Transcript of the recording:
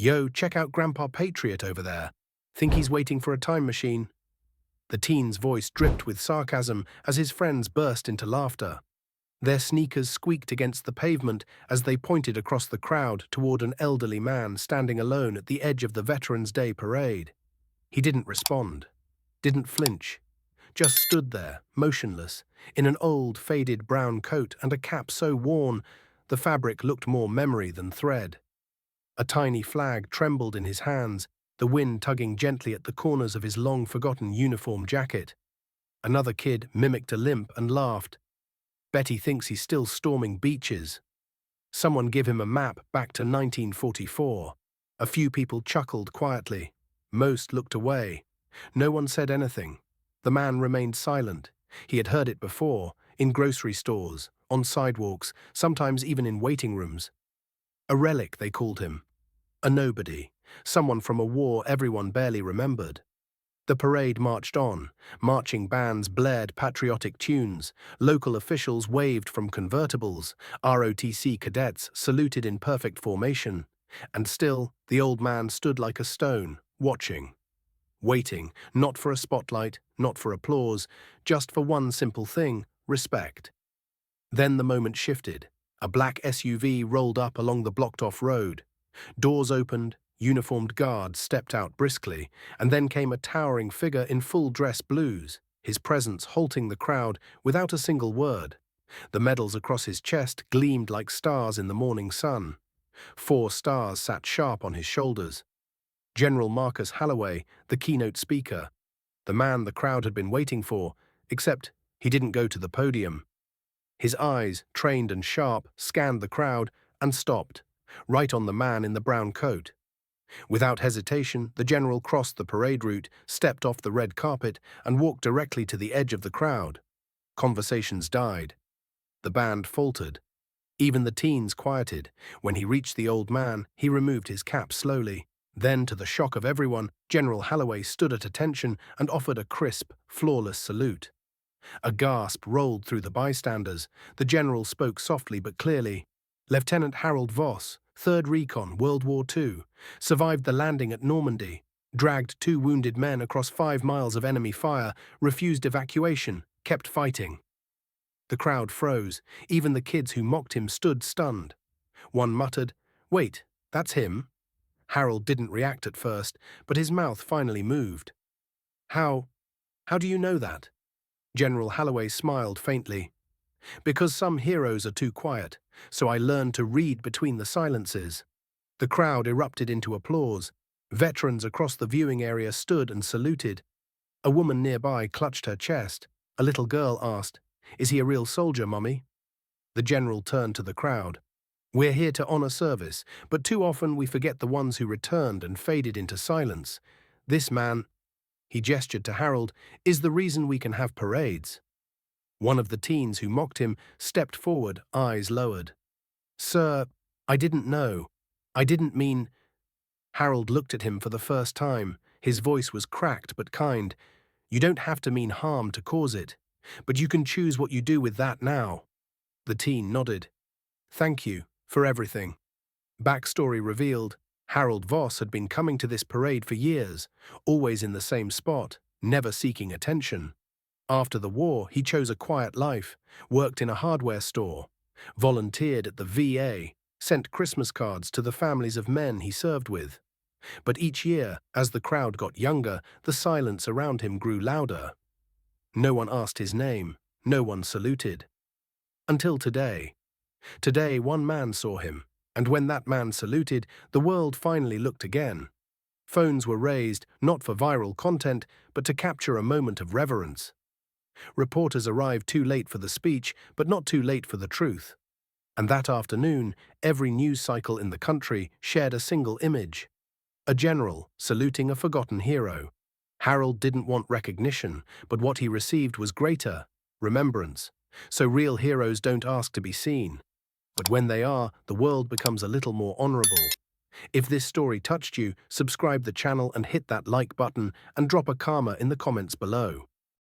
Yo, check out Grandpa Patriot over there. Think he's waiting for a time machine? The teen's voice dripped with sarcasm as his friends burst into laughter. Their sneakers squeaked against the pavement as they pointed across the crowd toward an elderly man standing alone at the edge of the Veterans Day parade. He didn't respond, didn't flinch, just stood there, motionless, in an old, faded brown coat and a cap so worn the fabric looked more memory than thread. A tiny flag trembled in his hands, the wind tugging gently at the corners of his long-forgotten uniform jacket. Another kid mimicked a limp and laughed. Bet he thinks he's still storming beaches. Someone give him a map back to 1944. A few people chuckled quietly. Most looked away. No one said anything. The man remained silent. He had heard it before, in grocery stores, on sidewalks, sometimes even in waiting rooms. A relic, they called him. A nobody. Someone from a war everyone barely remembered. The parade marched on. Marching bands blared patriotic tunes. Local officials waved from convertibles. ROTC cadets saluted in perfect formation. And still, the old man stood like a stone, watching. Waiting, not for a spotlight, not for applause, just for one simple thing, respect. Then the moment shifted. A black SUV rolled up along the blocked-off road. Doors opened, uniformed guards stepped out briskly, and then came a towering figure in full dress blues, his presence halting the crowd without a single word. The medals across his chest gleamed like stars in the morning sun. 4 stars sat sharp on his shoulders. General Marcus Holloway, the keynote speaker, the man the crowd had been waiting for, except he didn't go to the podium. His eyes, trained and sharp, scanned the crowd and stopped, right on the man in the brown coat. Without hesitation, the general crossed the parade route, stepped off the red carpet, and walked directly to the edge of the crowd. Conversations died. The band faltered. Even the teens quieted. When he reached the old man, he removed his cap slowly. Then, to the shock of everyone, General Holloway stood at attention and offered a crisp, flawless salute. A gasp rolled through the bystanders. The general spoke softly but clearly. Lieutenant Harold Voss, 3rd Recon, World War II, survived the landing at Normandy, dragged 2 wounded men across 5 miles of enemy fire, refused evacuation, kept fighting. The crowd froze. Even the kids who mocked him stood stunned. One muttered, "Wait, that's him?" Harold didn't react at first, but his mouth finally moved. How do you know that?" General Holloway smiled faintly. "Because some heroes are too quiet, so I learned to read between the silences." The crowd erupted into applause. Veterans across the viewing area stood and saluted. A woman nearby clutched her chest. A little girl asked, "Is he a real soldier, Mummy?" The general turned to the crowd. "We're here to honor service, but too often we forget the ones who returned and faded into silence. This man," he gestured to Harold, "is the reason we can have parades." One of the teens who mocked him stepped forward, eyes lowered. "Sir, I didn't know. I didn't mean—" Harold looked at him for the first time. His voice was cracked but kind. "You don't have to mean harm to cause it, but you can choose what you do with that now." The teen nodded. "Thank you for everything." Backstory revealed, Harold Voss had been coming to this parade for years, always in the same spot, never seeking attention. After the war, he chose a quiet life, worked in a hardware store, volunteered at the VA, sent Christmas cards to the families of men he served with. But each year, as the crowd got younger, the silence around him grew louder. No one asked his name, no one saluted. Until today. Today, one man saw him, and when that man saluted, the world finally looked again. Phones were raised, not for viral content, but to capture a moment of reverence. Reporters arrived too late for the speech, but not too late for the truth. And that afternoon, every news cycle in the country shared a single image. A general saluting a forgotten hero. Harold didn't want recognition, but what he received was greater, remembrance. So real heroes don't ask to be seen. But when they are, the world becomes a little more honorable. If this story touched you, subscribe the channel and hit that like button and drop a karma in the comments below.